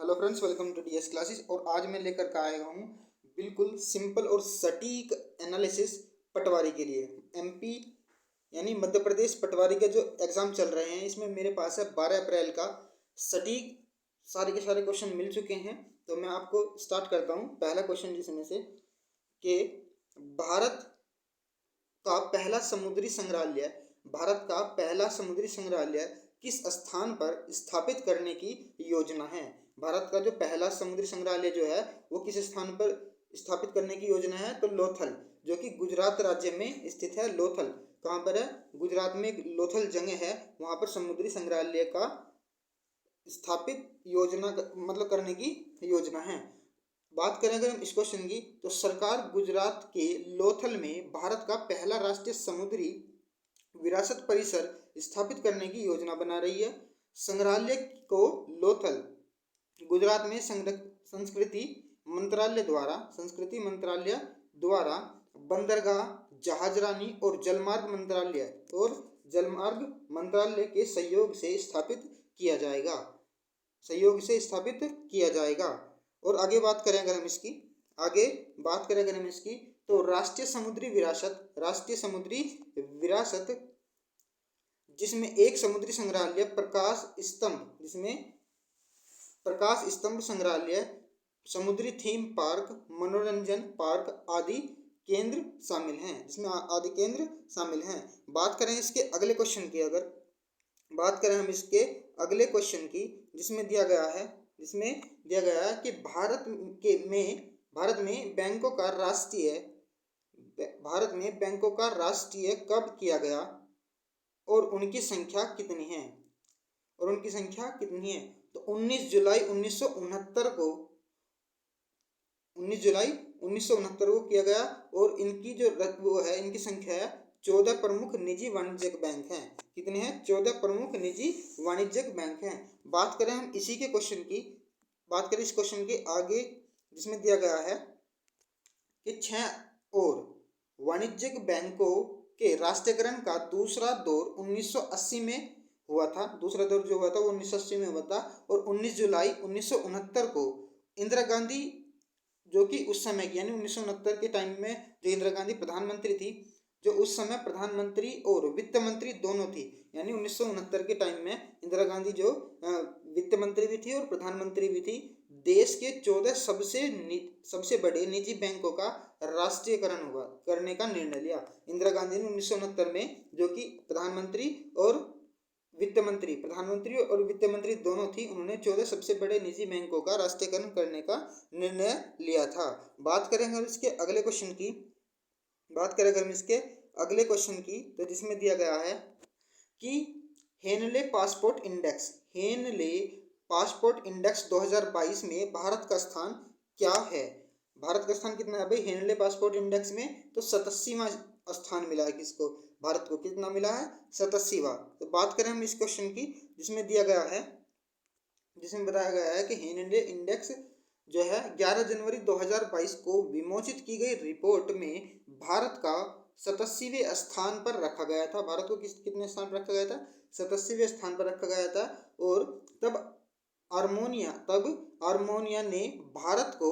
Hello friends, welcome to DS classes. और आज मैं लेकर के आया हूँ बिल्कुल सिंपल और सटीक एनालिसिस पटवारी के लिए। एमपी यानी मध्य प्रदेश पटवारी के जो एग्ज़ाम चल रहे हैं, इसमें मेरे पास है 12 अप्रैल का सटीक सारे के सारे क्वेश्चन मिल चुके हैं। तो मैं आपको स्टार्ट करता हूँ। पहला क्वेश्चन जिसमें से कि भारत का पहला समुद्री संग्रहालय भारत का पहला समुद्री संग्रहालय किस स्थान पर स्थापित करने की योजना है। भारत का जो पहला समुद्री संग्रहालय जो है वो किस स्थान पर स्थापित करने की योजना है, तो लोथल, जो कि गुजरात राज्य में स्थित है। लोथल कहाँ पर है? गुजरात में एक लोथल जगह है, वहाँ पर समुद्री संग्रहालय का स्थापित योजना मतलब करने की योजना है। बात करें अगर हम इस क्वेश्चन की, तो सरकार गुजरात के लोथल में भारत का पहला राष्ट्रीय समुद्री विरासत परिसर स्थापित करने की योजना बना रही है। संग्रहालय को लोथल गुजरात में संस्कृति मंत्रालय द्वारा बंदरगाह, जहाजरानी और जलमार्ग मंत्रालय के सहयोग से स्थापित किया जाएगा। और आगे बात करें अगर हम इसकी, तो राष्ट्रीय समुद्री विरासत जिसमें एक समुद्री संग्रहालय, प्रकाश स्तंभ संग्रहालय, समुद्री थीम पार्क, मनोरंजन पार्क आदि केंद्र शामिल हैं। बात करें इसके अगले क्वेश्चन की, जिसमें दिया गया है कि भारत में बैंकों का राष्ट्रीय कब किया गया और उनकी संख्या कितनी है। तो 19 जुलाई 1969 को किया गया। और इनकी जो इनकी संख्या है 14 प्रमुख निजी वाणिज्यिक बैंक हैं। कितने हैं? 14 प्रमुख निजी वाणिज्यिक बैंक हैं। बात करें हम इस क्वेश्चन के आगे, जिसमें दिया गया है कि 6 और वाणिज्यिक बैंकों के राष्ट्रीयकरण का दूसरा दौर 1980 में हुआ था। दूसरा दौर जो हुआ था वो 1980 में हुआ था। और 19 जुलाई 1969 को इंदिरा गांधी, जो कि उस समय यानी 1969 के टाइम में जो इंदिरा गांधी प्रधानमंत्री थी, जो उस समय प्रधानमंत्री और वित्त मंत्री दोनों थी, यानी 1969 के टाइम में इंदिरा गांधी जो वित्त मंत्री भी थी और प्रधानमंत्री भी थी, देश के 14 सबसे बड़े निजी बैंकों का राष्ट्रीयकरण करने का निर्णय लिया इंदिरा गांधी ने 1969 में, जो कि प्रधानमंत्री और वित्त मंत्री दोनों थी। उन्होंने 14 सबसे बड़े निजी बैंकों का राष्ट्रीयकरण करने का निर्णय लिया था। बात करें हम इसके अगले क्वेश्चन की, तो जिसमें दिया गया है कि हेनले पासपोर्ट इंडेक्स 2022 में भारत का स्थान क्या है। भारत का स्थान कितना है भाई हेनले पासपोर्ट इंडेक्स में? तो 87वां स्थान मिला है किसको? भारत को। कितना मिला है? 87वां। तो बात करें हम इस क्वेश्चन की, जिसमें बताया गया है कि हेनले इंडेक्स जो है 11 जनवरी 2022 को विमोचित की गई रिपोर्ट में भारत का 87वें स्थान पर रखा गया था। भारत को कितने स्थान पर रखा गया था? 87वें स्थान पर रखा गया था। और तब आर्मेनिया ने भारत को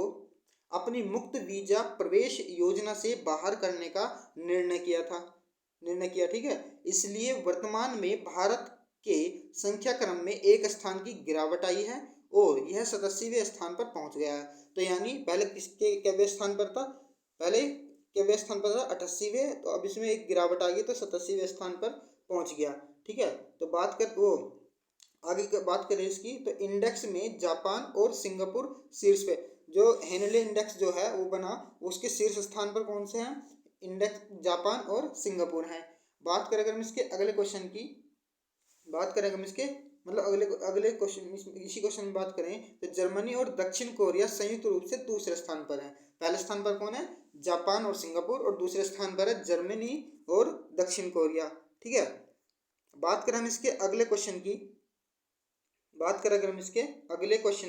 अपनी मुक्त वीजा प्रवेश योजना से बाहर करने का निर्णय किया। ठीक है, इसलिए वर्तमान में भारत के संख्या क्रम में एक स्थान की गिरावट आई है और यह 87वें स्थान पर पहुंच गया है। तो यानी पहले किसके केवे स्थान पर था? पहले केवे स्थान पर था 88वें, तो अब इसमें एक गिरावट आ गई तो 87वें स्थान पर पहुंच गया। ठीक है, तो आगे बात करें इसकी, तो इंडेक्स में जापान और सिंगापुर शीर्ष पे। जो हेनले इंडेक्स जो है वो बना, उसके शीर्ष स्थान पर कौन से हैं? इंडेक्स जापान और सिंगापुर हैं। बात करें अगर हम इसके अगले क्वेश्चन की, अगले क्वेश्चन, इसी क्वेश्चन में बात करें, तो जर्मनी और दक्षिण कोरिया संयुक्त रूप से दूसरे स्थान पर है। पहले स्थान पर कौन है? जापान और सिंगापुर, और दूसरे स्थान पर है जर्मनी और दक्षिण कोरिया। ठीक है, बात करें हम इसके अगले क्वेश्चन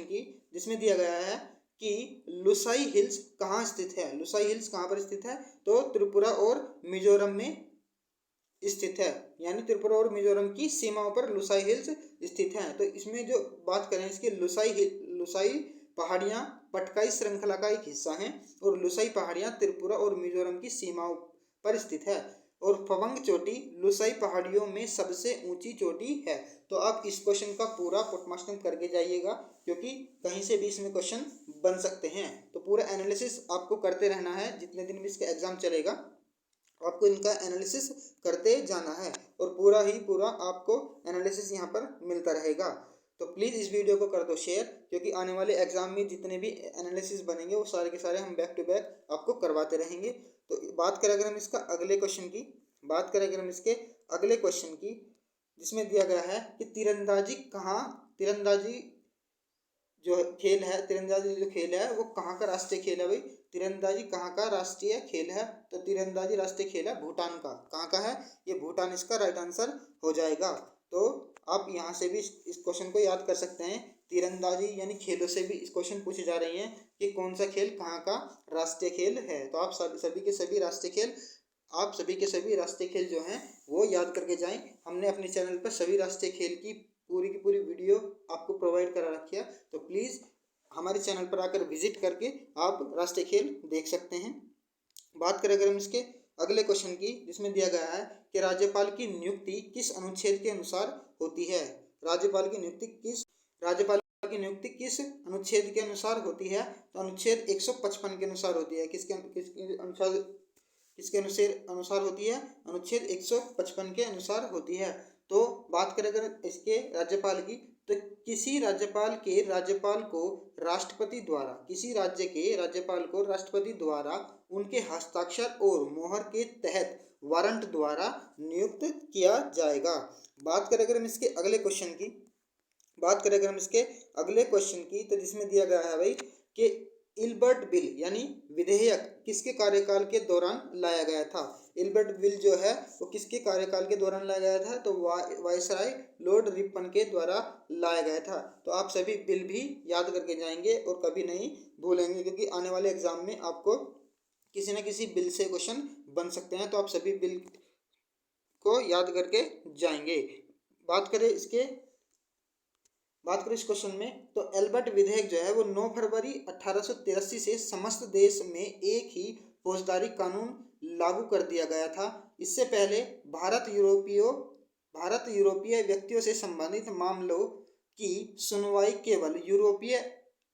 की, जिसमें दिया गया है कि लुसाई हिल्स कहाँ स्थित है। लुसाई हिल्स कहाँ पर स्थित है? तो त्रिपुरा और मिजोरम में स्थित है, यानी त्रिपुरा और मिजोरम की सीमाओं पर लुसाई हिल्स स्थित हैं। तो इसमें जो बात करें इसकी, लुसाई पहाड़ियाँ पटकाई श्रृंखला का एक हिस्सा हैं और लुसाई पहाड़ियाँ त्रिपुरा और मिजोरम की सीमाओं पर स्थित है और पवंग चोटी लुसाई पहाड़ियों में सबसे ऊंची चोटी है। तो आप इस क्वेश्चन का पूरा पोस्टमार्टम करके जाइएगा, क्योंकि कहीं से भी इसमें क्वेश्चन बन सकते हैं। तो पूरा एनालिसिस आपको करते रहना है, जितने दिन भी इसका एग्जाम चलेगा आपको इनका एनालिसिस करते जाना है और पूरा आपको एनालिसिस यहाँ पर मिलता रहेगा। तो प्लीज़ इस वीडियो को कर दो शेयर, क्योंकि आने वाले एग्जाम में जितने भी एनालिसिस बनेंगे वो सारे के सारे हम बैक टू बैक आपको करवाते रहेंगे। तो बात करें अगर हम इसका अगले क्वेश्चन की, बात करें अगर हम इसके अगले क्वेश्चन की, जिसमें दिया गया है कि तीरंदाजी जो खेल है, तीरंदाजी जो खेल है वो कहाँ का राष्ट्रीय खेल है भाई? तीरंदाजी कहाँ का राष्ट्रीय खेल है? तो तीरंदाजी राष्ट्रीय खेल है भूटान का। कहाँ का है? ये भूटान इसका राइट आंसर हो जाएगा। तो आप यहाँ से भी इस क्वेश्चन को याद कर सकते हैं। तीरंदाजी यानी खेलों से भी इस क्वेश्चन पूछे जा रहे हैं कि कौन सा खेल कहाँ का राष्ट्रीय खेल है। तो आप सभी के सभी राष्ट्रीय खेल जो हैं वो याद करके जाएं। हमने अपने चैनल पर सभी राष्ट्रीय खेल की पूरी वीडियो आपको प्रोवाइड करा रखी है। तो प्लीज़ हमारे चैनल पर आकर विजिट करके आप राष्ट्रीय खेल देख सकते हैं। बात करें अगर हम इसके अगले क्वेश्चन की, जिसमें दिया गया है कि राज्यपाल की नियुक्ति किस अनुच्छेद के अनुसार होती है? राज्यपाल की नियुक्ति किस अनुच्छेद के अनुसार होती है? तो अनुच्छेद 155 के अनुसार होती है। किसके अनुसार होती है? अनुच्छेद 155 के अनुसार होती है। तो बात करें अगर इसके राज्यपाल की, तो किसी राज्य के राज्यपाल को राष्ट्रपति द्वारा उनके हस्ताक्षर और मोहर के तहत वारंट द्वारा नियुक्त किया जाएगा। बात करें अगर हम इसके अगले क्वेश्चन की, तो जिसमें दिया गया है भाई कि इल्बर्ट बिल यानी विधेयक किसके कार्यकाल के दौरान लाया गया था? इल्बर्ट बिल जो है वो किसके कार्यकाल के दौरान लाया गया था? तो वायसराय लॉर्ड रिपन के द्वारा लाया गया था। तो आप सभी बिल भी याद करके जाएंगे और कभी नहीं भूलेंगे, क्योंकि आने वाले एग्जाम में आपको किसी न किसी बिल से क्वेश्चन बन सकते हैं। तो आप सभी बिल को याद करके जाएंगे। बात करें इस क्वेश्चन में, तो एल्बर्ट विधेयक जो है वो 9 फरवरी 1883 से समस्त देश में एक ही फौजदारी कानून लागू कर दिया गया था। इससे पहले भारत यूरोपीय व्यक्तियों से संबंधित मामलों की सुनवाई केवल यूरोपीय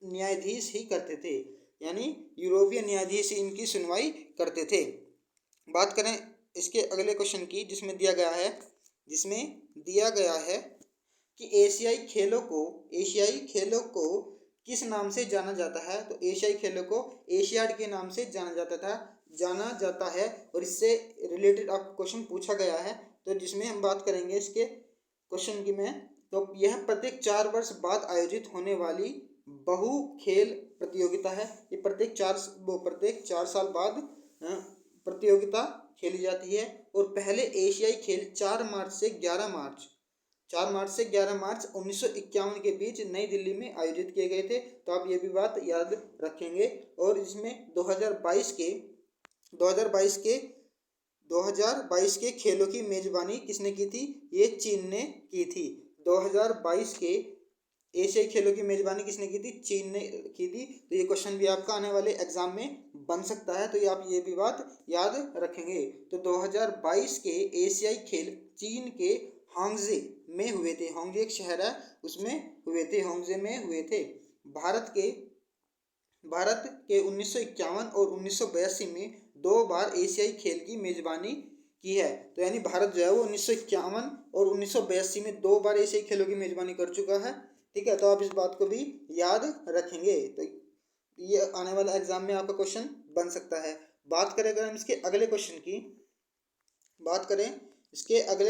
न्यायाधीश ही करते थे, यानी यूरोपीय न्यायाधीश इनकी सुनवाई करते थे। बात करें इसके अगले क्वेश्चन की, जिसमें दिया गया है कि एशियाई खेलों को किस नाम से जाना जाता है? तो एशियाई खेलों को एशियाड के नाम से जाना जाता है और इससे रिलेटेड आपको क्वेश्चन पूछा गया है। तो जिसमें हम बात करेंगे इसके क्वेश्चन की में, तो यह प्रत्येक 4 वर्ष बाद आयोजित होने वाली बहु खेल प्रतियोगिता है। ये प्रत्येक 4 साल बाद प्रतियोगिता खेली जाती है और पहले एशियाई खेल 4 मार्च से 11 मार्च 1951 के बीच नई दिल्ली में आयोजित किए गए थे। तो आप ये भी बात याद रखेंगे। और इसमें 2022 के खेलों की मेजबानी किसने की थी? ये चीन ने की थी। 2022 के एशियाई खेलों की मेजबानी किसने की थी? चीन ने की थी। तो ये क्वेश्चन भी आपका आने वाले एग्जाम में बन सकता है, तो आप ये भी बात याद रखेंगे। तो 2022 के एशियाई खेल चीन के होंगजे में हुए थे। होंगजे एक शहर है, उसमें हुए थे, होंगजे में हुए थे। भारत के 1951 और 1982 में 2 बार एशियाई खेल की मेजबानी की है। तो यानी भारत जो है वो 1951 और 1982 में 2 बार एशियाई खेलों की मेजबानी कर चुका है। ठीक है, तो आप इस बात को भी याद रखेंगे। तो ये आने वाले एग्जाम में आपका क्वेश्चन बन सकता है। बात करें अगर हम इसके अगले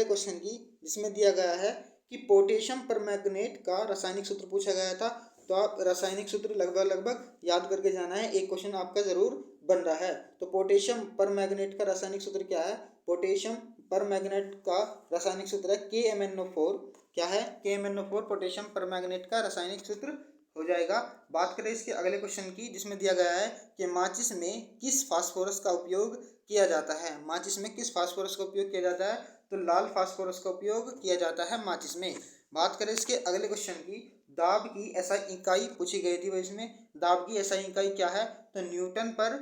क्वेश्चन की, जिसमें दिया गया है कि पोटेशियम परमैंगनेट का रासायनिक सूत्र पूछा गया था। तो आप रासायनिक सूत्र लगभग याद करके जाना है, एक क्वेश्चन आपका जरूर बन रहा है। तो पोटेशियम परमैंगनेट का रासायनिक सूत्र क्या है? पोटेशियम परमैंगनेट का रासायनिक सूत्र है KMnO4। क्या है? KMnO4 पोटेशियम परमैंगनेट का रासायनिक सूत्र हो जाएगा। बात करें इसके अगले क्वेश्चन की, जिसमें दिया गया है कि माचिस में किस फास्फोरस का उपयोग किया जाता है? माचिस में किस फास्फोरस का उपयोग किया जाता है? तो लाल फास्फोरस का उपयोग किया जाता है माचिस में। बात करें इसके अगले क्वेश्चन की, दाब की एसआई इकाई पूछी गई थी। वह इसमें दाब की एसआई इकाई क्या है, तो न्यूटन पर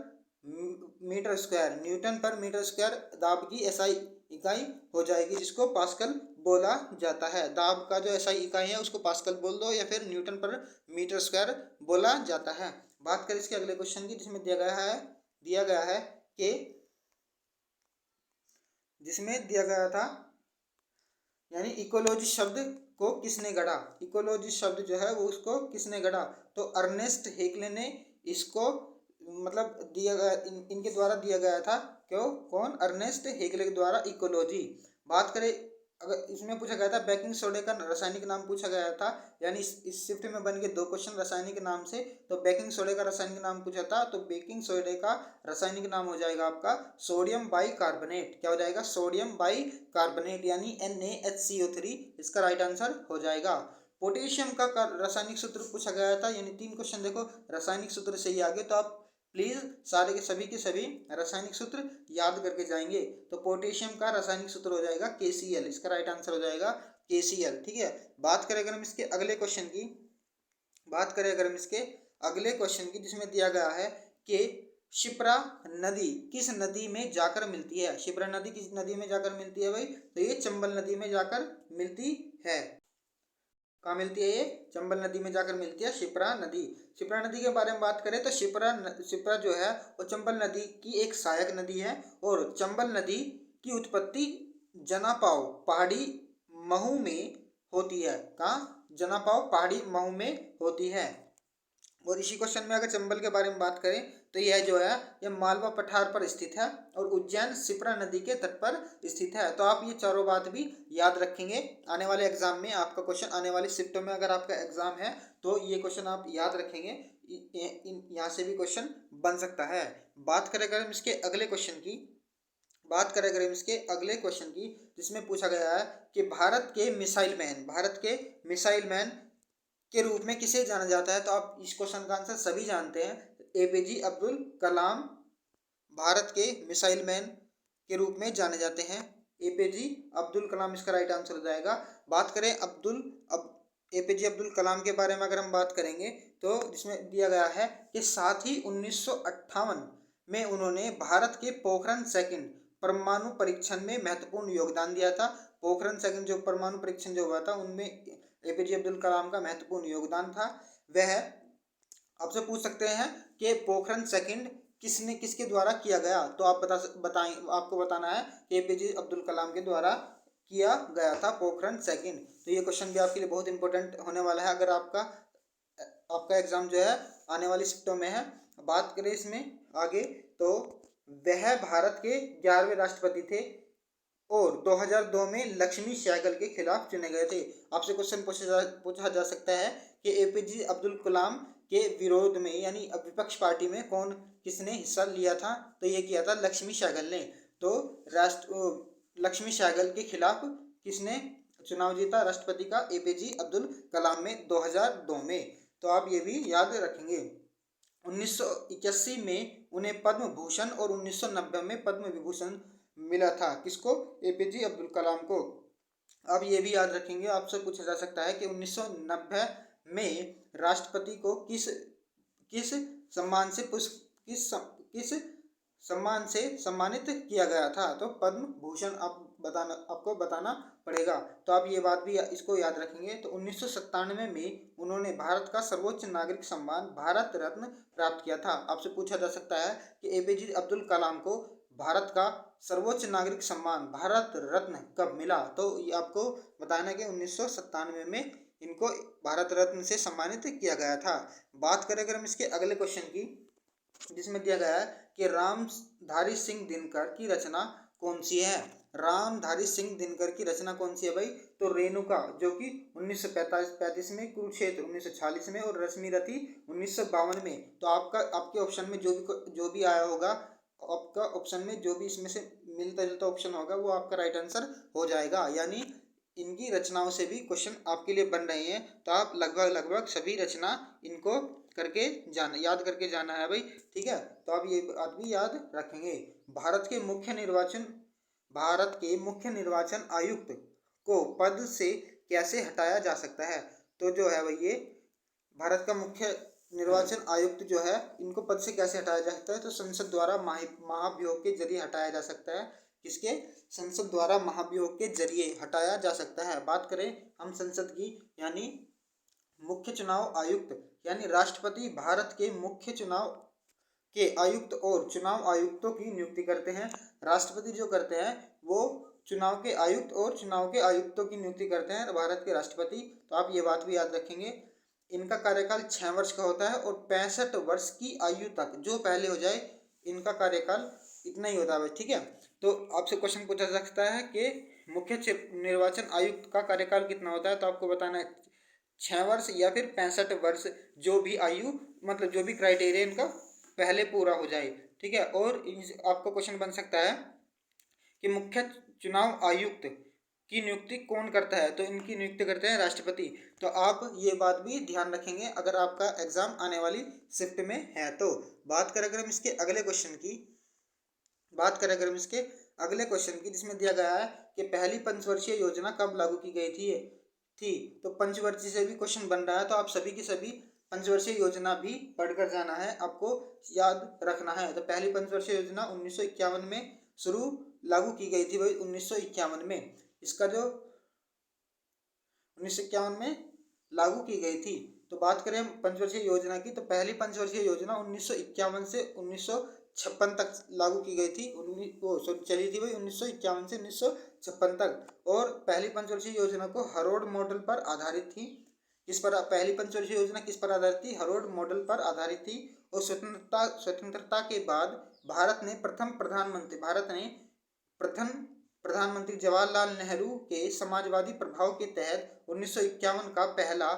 मीटर स्क्वायर, न्यूटन पर मीटर स्क्वायर दाब की एसआई इकाई हो जाएगी, जिसको पास्कल बोला जाता है। दाब का जो एसआई इकाई है उसको पास्कल बोल दो या फिर न्यूटन पर मीटर स्क्वायर बोला जाता है। बात करें इसके अगले क्वेश्चन की, जिसमें दिया गया है कि जिसमें दिया गया था यानी इकोलॉजी शब्द को किसने गढ़ा, इकोलॉजी शब्द जो है वो उसको किसने गढ़ा, तो अर्नेस्ट हेक्ले ने इसको मतलब दिया गया, इनके द्वारा दिया गया था। क्यों, कौन, अर्नेस्ट हेक्ले के द्वारा इकोलॉजी। बात करें अगर इसमें पूछा गया था बेकिंग सोडे का रासायनिक नाम पूछा गया था, यानी इस शिफ्ट में बन के 2 क्वेश्चन रासायनिक नाम से, तो बेकिंग सोडे का रासायनिक नाम पूछा था, तो बेकिंग सोडे का रासायनिक नाम हो जाएगा आपका सोडियम बाइकार्बोनेट। क्या हो जाएगा, सोडियम बाइकार्बोनेट यानी NaHCO3, इसका राइट आंसर हो जाएगा। पोटेशियम का रासायनिक सूत्र पूछा गया था, यानी 3 क्वेश्चन देखो रासायनिक सूत्र से ही आगे, तो आप प्लीज सारे के सभी रासायनिक सूत्र याद करके जाएंगे। तो पोटेशियम का रासायनिक सूत्र हो जाएगा KCl, इसका राइट आंसर हो जाएगा KCl। ठीक है, बात करें अगर हम इसके अगले क्वेश्चन की, जिसमें दिया गया है कि शिप्रा नदी किस नदी में जाकर मिलती है, शिप्रा नदी किस नदी में जाकर मिलती है भाई, तो ये चंबल नदी में जाकर मिलती है। कहाँ मिलती है, ये चंबल नदी में जाकर मिलती है शिप्रा नदी। शिप्रा नदी के बारे में बात करें तो शिप्रा जो है वो चंबल नदी की एक सहायक नदी है, और चंबल नदी की उत्पत्ति जनापाव पहाड़ी महू में होती है। कहाँ, जनापाव पहाड़ी महू में होती है। और इसी क्वेश्चन में अगर चंबल के बारे में बात करें तो यह जो है यह मालवा पठार पर स्थित है और उज्जैन शिप्रा नदी के तट पर स्थित है। तो आप ये चारों बात भी याद रखेंगे, आने वाले एग्जाम में आपका क्वेश्चन, आने वाली शिफ्टों में अगर आपका एग्जाम है तो ये क्वेश्चन आप याद रखेंगे, यहाँ से भी क्वेश्चन बन सकता है। बात करें अगर हम इसके अगले क्वेश्चन की, जिसमें पूछा गया है कि भारत के मिसाइल मैन के रूप में किसे जाना जाता है, तो आप इस क्वेश्चन का आंसर सभी जानते हैं, APJ अब्दुल कलाम भारत के मिसाइल मैन के रूप में जाने जाते हैं। APJ अब्दुल कलाम इसका राइट आंसर हो जाएगा। बात करें APJ अब्दुल कलाम के बारे में अगर हम बात करेंगे तो जिसमें दिया गया है कि साथ ही 1958 में उन्होंने भारत के पोखरण सेकंड परमाणु परीक्षण में महत्वपूर्ण योगदान दिया था। पोखरण सेकंड जो परमाणु परीक्षण जो हुआ था उनमें APJ अब्दुल कलाम का महत्वपूर्ण योगदान था। वह आपसे पूछ सकते हैं कि पोखरण सेकंड किसके द्वारा किया गया, तो आप आपको बताना है कि APJ अब्दुल कलाम के द्वारा किया गया था पोखरण सेकंड। तो ये क्वेश्चन भी आपके लिए बहुत इंपॉर्टेंट होने वाला है अगर आपका एग्जाम जो है आने वाली शिफ्टों में है। बात करें इसमें आगे तो वह भारत के 11वें राष्ट्रपति थे और 2002 में लक्ष्मी सहगल के खिलाफ चुने गए थे। आपसे क्वेश्चन पूछा जा सकता है कि APJ अब्दुल कलाम के विरोध में यानी विपक्ष पार्टी में किसने हिस्सा लिया था, तो ये किया था लक्ष्मी सहगल ने। तो लक्ष्मी सहगल के खिलाफ किसने चुनाव जीता राष्ट्रपति का, APJ अब्दुल कलाम में 2002 में। तो आप ये भी याद रखेंगे। 1981 में उन्हें पद्म भूषण और 1990 में पद्म विभूषण मिला था, किसको, APJ अब्दुल कलाम को। अब ये भी याद रखेंगे, आपसे पूछा जा सकता है कि 1990 में राष्ट्रपति को किस सम्मान से सम्मानित किया गया था, तो पद्म भूषण आपको बताना पड़ेगा। तो आप ये बात भी इसको याद रखेंगे। तो 1997 में उन्होंने भारत का सर्वोच्च नागरिक सम्मान भारत रत्न प्राप्त किया था। आपसे पूछा जा सकता है कि APJ अब्दुल कलाम को भारत का सर्वोच्च नागरिक सम्मान भारत रत्न कब मिला, तो ये आपको बताना है कि 1997 में इनको भारत रत्न से सम्मानित किया गया था। बात करें अगर हम इसके अगले क्वेश्चन की, जिसमें दिया गया है कि रामधारी सिंह दिनकर की रचना कौन सी है। रामधारी सिंह दिनकर की रचना कौन सी है भाई, तो रेणुका, जो कि 1935 में, कुरुक्षेत्र 1946 में और रश्मिरथी 1952 में। तो आपके ऑप्शन में जो भी आया होगा, आपका ऑप्शन में जो भी इसमें से मिलता जुलता ऑप्शन होगा वो आपका राइट आंसर हो जाएगा। यानी इनकी रचनाओं से भी क्वेश्चन आपके लिए बन रहे हैं, तो आप लगभग सभी रचना इनको याद करके जाना है भाई। ठीक है, तो आप ये बात भी याद रखेंगे। भारत के मुख्य निर्वाचन आयुक्त को पद से कैसे हटाया जा सकता है, तो जो है वह ये भारत का मुख्य निर्वाचन आयुक्त जो है, इनको पद से कैसे हटाया जा सकता है, तो संसद द्वारा महाभियोग के जरिए हटाया जा सकता है। किसके? संसद द्वारा महाभियोग के जरिए हटाया जा सकता है। बात करें हम संसद की, यानी मुख्य चुनाव आयुक्त, यानी राष्ट्रपति भारत के मुख्य चुनाव के आयुक्त और चुनाव आयुक्तों की नियुक्ति करते हैं। राष्ट्रपति जो करते हैं वो चुनाव के आयुक्त और चुनाव के आयुक्तों की नियुक्ति करते हैं भारत के राष्ट्रपति। तो आप ये बात भी याद रखेंगे। इनका कार्यकाल 6 वर्ष का होता है और 65 वर्ष की आयु तक जो पहले हो जाए इनका कार्यकाल इतना ही होता है। ठीक है, तो आपसे क्वेश्चन पूछा जा सकता है कि मुख्य निर्वाचन आयुक्त का कार्यकाल कितना होता है, तो आपको बताना है 6 वर्ष या फिर 65 वर्ष, जो भी आयु मतलब जो भी क्राइटेरिया इनका पहले पूरा हो जाए। ठीक है, और आपको क्वेश्चन बन सकता है कि मुख्य चुनाव आयुक्त की नियुक्ति कौन करता है, तो इनकी नियुक्ति करते हैं राष्ट्रपति। तो आप ये बात भी ध्यान रखेंगे अगर आपका एग्जाम आने वाली शिफ्ट में है। तो बात करें अगर हम इसके अगले क्वेश्चन की, जिसमें दिया गया है कि पहली पंचवर्षीय योजना कब लागू की गई थी। तो पंचवर्षीय से भी क्वेश्चन बन रहा है, तो आप सभी की सभी पंचवर्षीय योजना भी पढ़कर जाना है, आपको याद रखना है। तो पहली पंचवर्षीय योजना 1951 में शुरू लागू की गई थी, वही 1951 में। इसका जो 1951 में लागू की गई थी। तो बात करें पंचवर्षीय योजना की, तो पहली पंचवर्षीय योजना 1951 से 1956 तक लागू की गई थी। चली थी वही 1951 से 1956 तक। और पहली पंचवर्षीय योजना को हरोड मॉडल पर आधारित थी। किस पर पहली पंचवर्षीय योजना किस पर आधारित थी? हरोड मॉडल पर आधारित थी। और स्वतंत्रता के बाद भारत ने प्रथम प्रधानमंत्री जवाहरलाल नेहरू के समाजवादी प्रभाव के तहत 1951 का पहला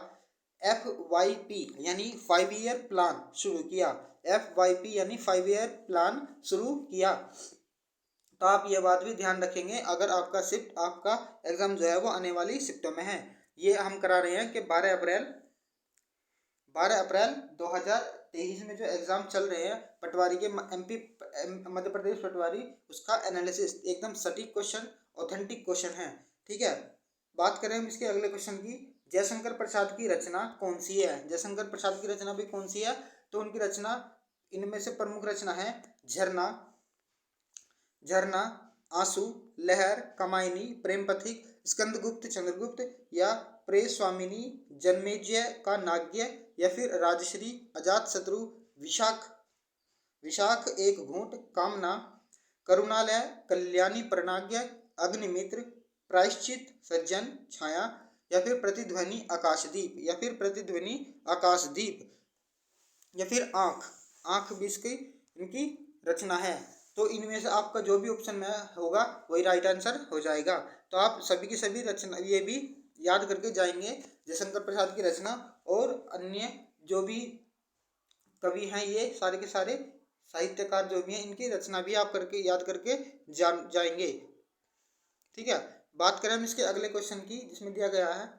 FYP यानी 5 ईयर प्लान शुरू किया। FYP यानी 5 ईयर प्लान शुरू किया। तो आप ये बात भी ध्यान रखेंगे अगर आपका एग्जाम जो है वो आने वाली शिफ्टों में है। ये हम करा रहे हैं कि 12 अप्रैल 2023 में जो एग्जाम चल रहे हैं पटवारी के, मध्य प्रदेश पटवारी, उसका एनालिसिस एकदम सटीक क्वेश्चन, ऑथेंटिक क्वेश्चन है। ठीक है, बात करें हम इसके अगले क्वेश्चन की। जयशंकर प्रसाद की रचना कौन सी है? जयशंकर प्रसाद की रचना भी कौन सी है? तो उनकी रचना, इनमें से प्रमुख रचना है झरना, आंसू, लहर, कामायनी, प्रेम पथिक, स्कंदगुप्त, चंद्रगुप्त, या प्रेस्वामिनी, जन्मेजय का नाट्य, या फिर राजश्री, अजातशत्रु, विशाख एक घूंट, कामना, करुणालय, कल्याणी प्रणाज्ञ, अग्निमित्र, प्रायश्चित, सज्जन, छाया, या फिर प्रतिध्वनि आकाशदीप, या फिर आंख भी इसकी इनकी रचना है। तो इनमें से आपका जो भी ऑप्शन में होगा वही राइट आंसर हो जाएगा। तो आप सभी की सभी रचना ये भी याद करके जाएंगे, जयशंकर प्रसाद की रचना और अन्य जो भी कवि हैं, ये सारे के सारे साहित्यकार जो भी हैं, इनकी रचना भी आप करके याद करके जाएंगे। ठीक है, बात करें हम इसके अगले क्वेश्चन की, जिसमें दिया गया है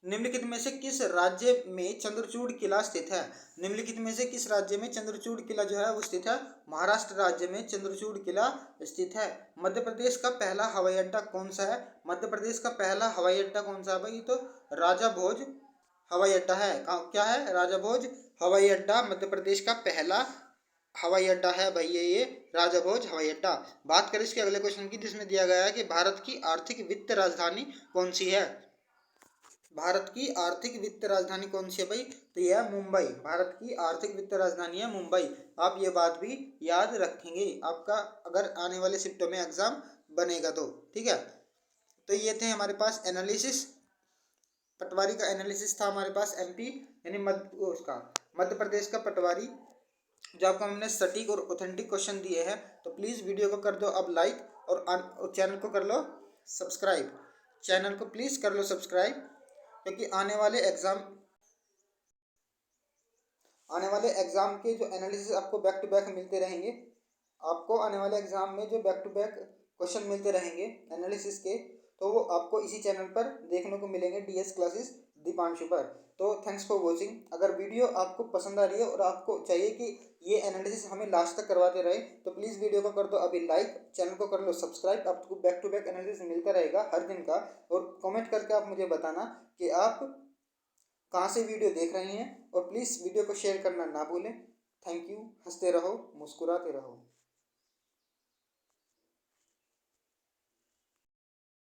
निम्नलिखित में से किस राज्य में चंद्रचूड़ किला स्थित है? निम्नलिखित में से किस राज्य में चंद्रचूड़ किला जो है वो स्थित है? महाराष्ट्र राज्य में चंद्रचूड़ किला स्थित है। मध्य प्रदेश का पहला हवाई अड्डा कौन सा है? मध्य प्रदेश का पहला हवाई अड्डा कौन सा है भाई? तो राजा भोज हवाई अड्डा है। क्या है? राजा भोज हवाई अड्डा मध्य प्रदेश का पहला हवाई अड्डा है भाई, ये राजा भोज हवाई अड्डा। बात करें इसके अगले क्वेश्चन की, जिसमें दिया गया है कि भारत की आर्थिक वित्त राजधानी कौन सी है? भारत की आर्थिक वित्त राजधानी कौन सी है भाई? तो यह है मुंबई। भारत की आर्थिक वित्त राजधानी है मुंबई। आप ये बात भी याद रखेंगे आपका अगर आने वाले शिफ्टों में एग्जाम बनेगा तो। ठीक है, तो ये थे हमारे पास एनालिसिस, पटवारी का एनालिसिस था हमारे पास। MP यानी मध्य प्रदेश का पटवारी, जो आपको हमने सटीक और ऑथेंटिक क्वेश्चन दिए हैं। तो प्लीज़ वीडियो को कर दो अब लाइक और चैनल को कर लो सब्सक्राइब। चैनल को प्लीज़ कर लो सब्सक्राइब, क्योंकि आने वाले एग्ज़ाम के जो एनालिसिस आपको बैक टू बैक मिलते रहेंगे। आपको आने वाले एग्ज़ाम में जो बैक टू बैक क्वेश्चन मिलते रहेंगे एनालिसिस के, तो वो आपको इसी चैनल पर देखने को मिलेंगे, DS क्लासेस दीपांशु पर। तो थैंक्स फॉर वॉचिंग। अगर वीडियो आपको पसंद आ रही है और आपको चाहिए कि ये एनालिसिस हमें लास्ट तक करवाते रहे तो प्लीज़ वीडियो को कर दो अभी लाइक, चैनल को कर लो सब्सक्राइब। आपको बैक टू बैक एनालिसिस मिलता रहेगा हर दिन का। और कमेंट करके आप मुझे बताना कि आप कहाँ से वीडियो देख रहे हैं, और प्लीज़ वीडियो को शेयर करना ना भूलें। Thank you. हंसते रहो, मुस्कुराते रहो।